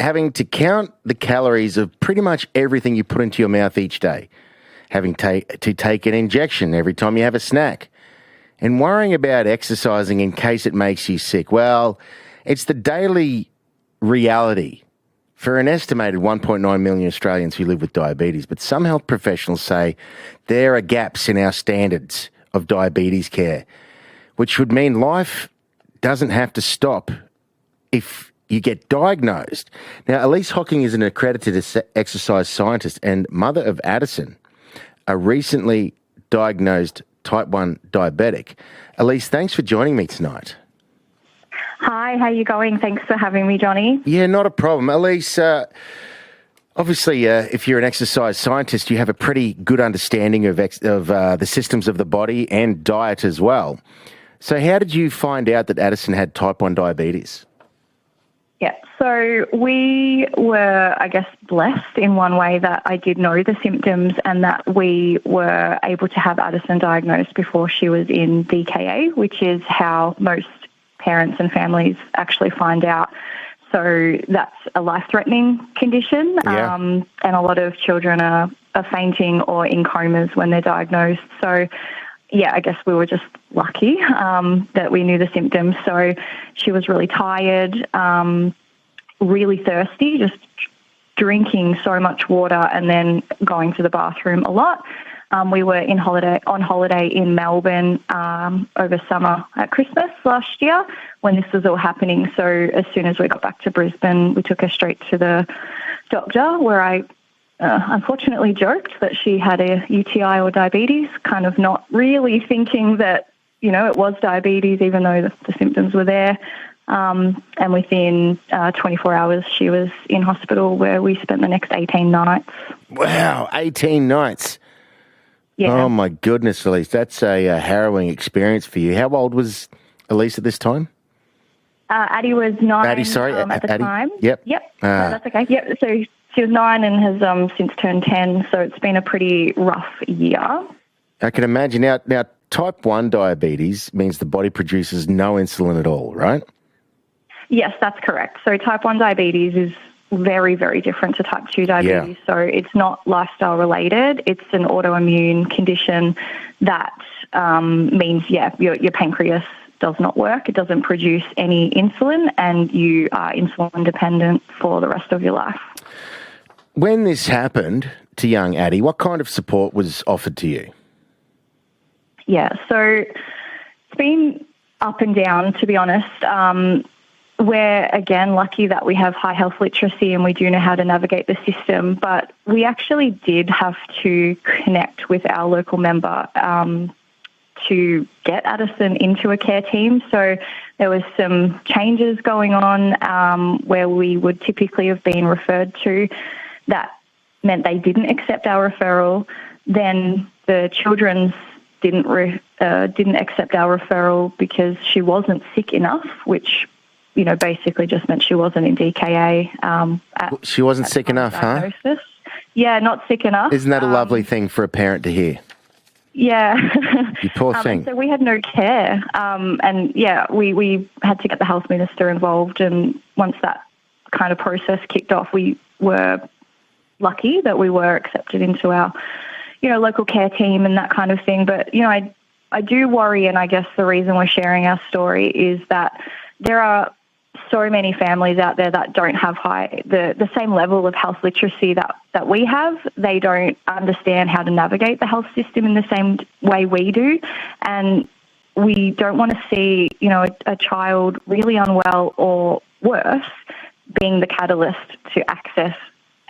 having to count the calories of pretty much everything you put into your mouth each day, having to take an injection every time you have a snack, and worrying about exercising in case it makes you sick. Well, it's the daily reality for an estimated 1.9 million Australians who live with diabetes. But some health professionals say there are gaps in our standards of diabetes care, which would mean life doesn't have to stop if you get diagnosed. Now, Elyse Hocking is an accredited exercise scientist and mother of Addison, a recently diagnosed type 1 diabetic. Elyse, thanks for joining me tonight. Hi, how are you going? Thanks for having me, Johnny. Yeah, not a problem. Elyse, obviously, if you're an exercise scientist, you have a pretty good understanding of the systems of the body and diet as well. So how did you find out that Addison had type 1 diabetes? Yeah, so we were, I guess, blessed in one way that I did know the symptoms and that we were able to have Addison diagnosed before she was in DKA, which is how most parents and families actually find out. So that's a life-threatening condition, and a lot of children are fainting or in comas when they're diagnosed. So, yeah, I guess we were just lucky that we knew the symptoms. So she was really tired, really thirsty, just drinking so much water and then going to the bathroom a lot. We were on holiday in Melbourne over summer at Christmas last year when this was all happening. So as soon as we got back to Brisbane, we took her straight to the doctor where I unfortunately joked that she had a UTI or diabetes, kind of not really thinking that, it was diabetes, even though the symptoms were there. And within 24 hours, she was in hospital where we spent the next 18 nights. Wow, 18 nights. Yeah. Oh, my goodness, Elyse. That's a harrowing experience for you. How old was Elyse at this time? Addie was 9 at the time. Yep. No, that's okay. Yep. So she was 9 and has since turned 10, so it's been a pretty rough year. I can imagine. Now, type 1 diabetes means the body produces no insulin at all, right? Yes, that's correct. So type 1 diabetes is very, very different to type 2 diabetes. Yeah. So it's not lifestyle related. It's an autoimmune condition that means, your pancreas does not work. It doesn't produce any insulin and you are insulin dependent for the rest of your life. When this happened to young Addie, what kind of support was offered to you? Yeah, so it's been up and down, to be honest. We're, again, lucky that we have high health literacy and we do know how to navigate the system, but we actually did have to connect with our local member to get Addison into a care team. So there was some changes going on where we would typically have been referred to. That meant they didn't accept our referral. Then the children's didn't accept our referral because she wasn't sick enough, which basically just meant she wasn't in DKA. She wasn't sick enough, diagnosis. Huh? Yeah, not sick enough. Isn't that a lovely thing for a parent to hear? Yeah. You poor thing. So we had no care. We had to get the health minister involved. And once that kind of process kicked off, we were lucky that we were accepted into our, local care team and that kind of thing. But, I do worry, and I guess the reason we're sharing our story is that there are so many families out there that don't have the same level of health literacy that we have. They don't understand how to navigate the health system in the same way we do. And we don't want to see, a child really unwell or worse being the catalyst to access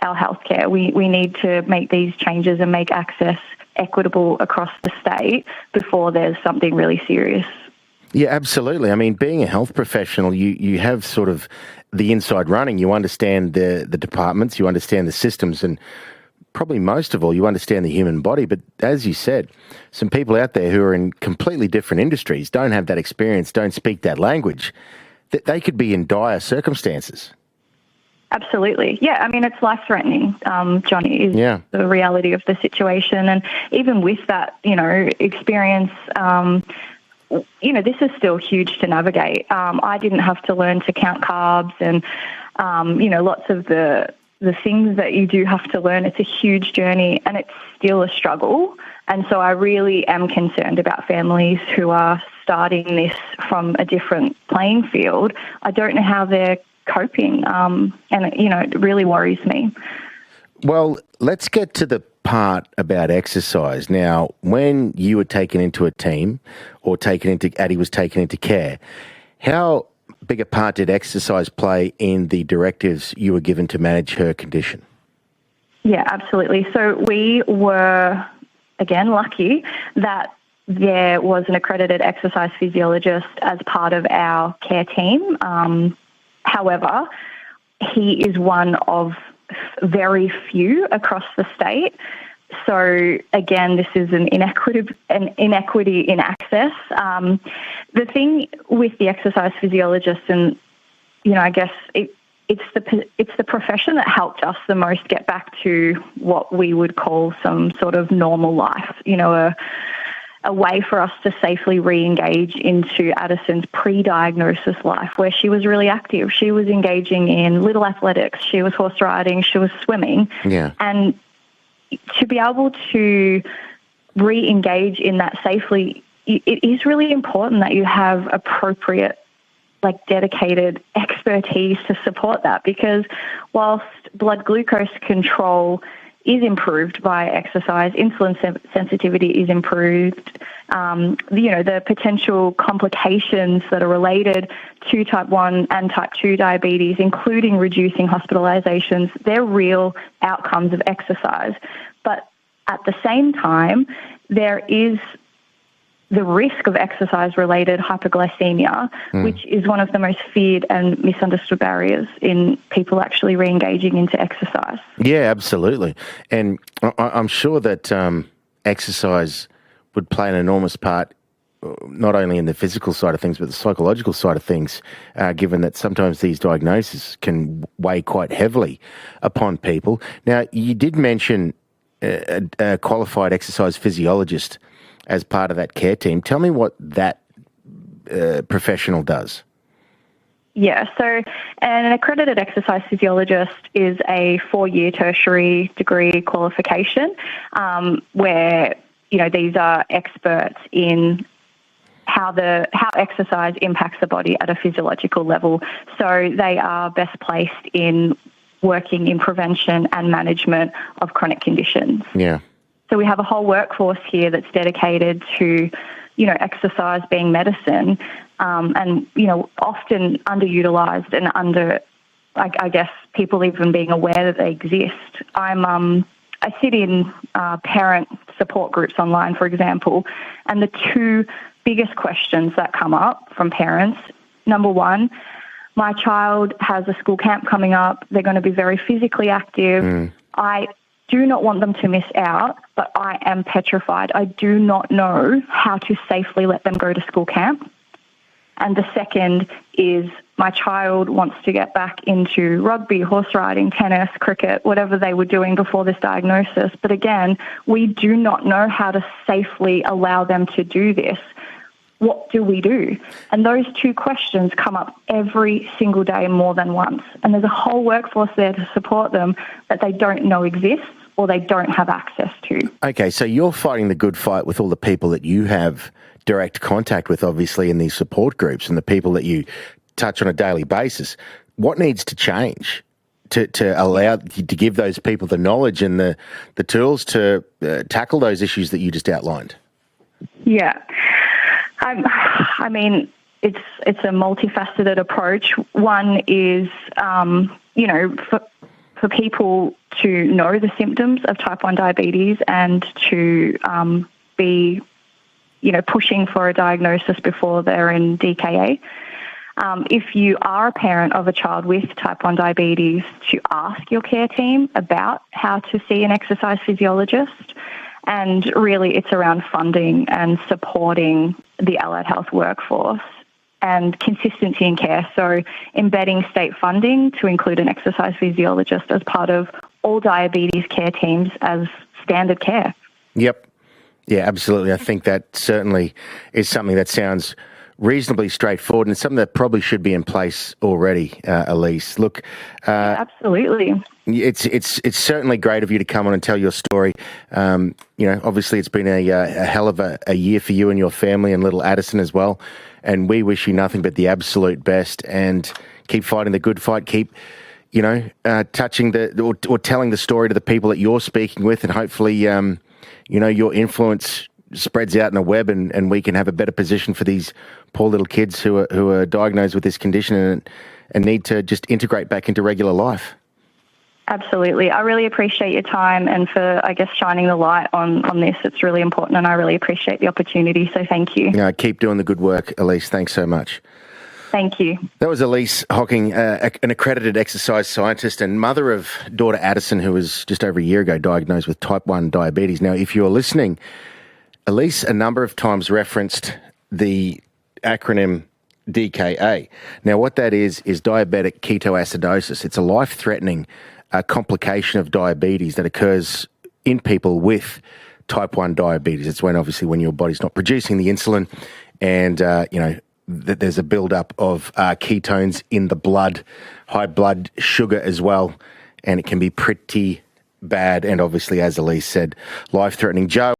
our healthcare. We need to make these changes and make access equitable across the state before there's something really serious. Yeah, absolutely. I mean, being a health professional, you have sort of the inside running. You understand the departments, you understand the systems, and probably most of all, you understand the human body. But as you said, some people out there who are in completely different industries don't have that experience, don't speak that language. They could be in dire circumstances. Absolutely. Yeah, I mean, it's life-threatening, Johnny, is the reality of the situation. And even with that, experience, this is still huge to navigate. I didn't have to learn to count carbs and Lots of the things that you do have to learn. It's a huge journey and it's still a struggle. And so I really am concerned about families who are starting this from a different playing field. I don't know how they're coping, it really worries me. Well, let's get to the part about exercise. Now, when you were taken into a team or Addie was taken into care, how big a part did exercise play in the directives you were given to manage her condition? Yeah, absolutely. So we were, again, lucky that there was an accredited exercise physiologist as part of our care team. However, he is one of very few across the state. So again, this is an inequity in access. The thing with the exercise physiologist, and I guess it's the profession that helped us the most get back to what we would call some sort of normal life. A way for us to safely re-engage into Addison's pre-diagnosis life, where she was really active. She was engaging in little athletics. She was horse riding. She was swimming. Yeah. And to be able to re-engage in that safely, it is really important that you have appropriate, dedicated expertise to support that, because whilst blood glucose control is improved by exercise, insulin sensitivity is improved, the potential complications that are related to type 1 and type 2 diabetes, including reducing hospitalizations, they're real outcomes of exercise. But at the same time, there is the risk of exercise-related hypoglycemia, which is one of the most feared and misunderstood barriers in people actually re-engaging into exercise. Yeah, absolutely. And I'm sure that exercise would play an enormous part, not only in the physical side of things, but the psychological side of things, given that sometimes these diagnoses can weigh quite heavily upon people. Now, you did mention a qualified exercise physiologist as part of that care team. Tell me what that professional does. Yeah, so an accredited exercise physiologist is a 4-year tertiary degree qualification where, these are experts in how exercise impacts the body at a physiological level. So they are best placed in working in prevention and management of chronic conditions. Yeah. So we have a whole workforce here that's dedicated to, exercise being medicine, and, often underutilised and I guess, people even being aware that they exist. I sit in parent support groups online, for example, and the two biggest questions that come up from parents, number one, my child has a school camp coming up. They're going to be very physically active. I do not want them to miss out, but I am petrified. I do not know how to safely let them go to school camp. And the second is my child wants to get back into rugby, horse riding, tennis, cricket, whatever they were doing before this diagnosis. But again, we do not know how to safely allow them to do this. What do we do? And those two questions come up every single day more than once. And there's a whole workforce there to support them that they don't know exists or they don't have access to. Okay, so you're fighting the good fight with all the people that you have direct contact with, obviously, in these support groups and the people that you touch on a daily basis. What needs to change to allow to give those people the knowledge and the tools to tackle those issues that you just outlined? Yeah. I mean, it's a multifaceted approach. One is, for people to know the symptoms of type 1 diabetes and to be, pushing for a diagnosis before they're in DKA. If you are a parent of a child with type 1 diabetes, to ask your care team about how to see an exercise physiologist. And really, it's around funding and supporting the allied health workforce and consistency in care. So embedding state funding to include an exercise physiologist as part of all diabetes care teams as standard care. Yep. Yeah, absolutely. I think that certainly is something that sounds reasonably straightforward and something that probably should be in place already, Elyse. Look, Absolutely. it's certainly great of you to come on and tell your story. Obviously it's been a hell of a year for you and your family and little Addison as well. And we wish you nothing but the absolute best, and keep fighting the good fight. Keep, touching or telling the story to the people that you're speaking with, and hopefully, your influence spreads out in the web, and we can have a better position for these poor little kids who are diagnosed with this condition and need to just integrate back into regular life. Absolutely. I really appreciate your time and for, shining the light on this. It's really important, and I really appreciate the opportunity. So thank you. Keep doing the good work, Elyse. Thanks so much. Thank you. That was Elyse Hocking, an accredited exercise scientist and mother of daughter Addison, who was just over a year ago diagnosed with type 1 diabetes. Now, if you're listening, Elyse a number of times referenced the acronym DKA. Now, what that is diabetic ketoacidosis. It's a life-threatening complication of diabetes that occurs in people with type 1 diabetes. It's when your body's not producing the insulin, and that there's a build-up of ketones in the blood, high blood sugar as well, and it can be pretty bad, and obviously, as Elyse said, life-threatening. Joe,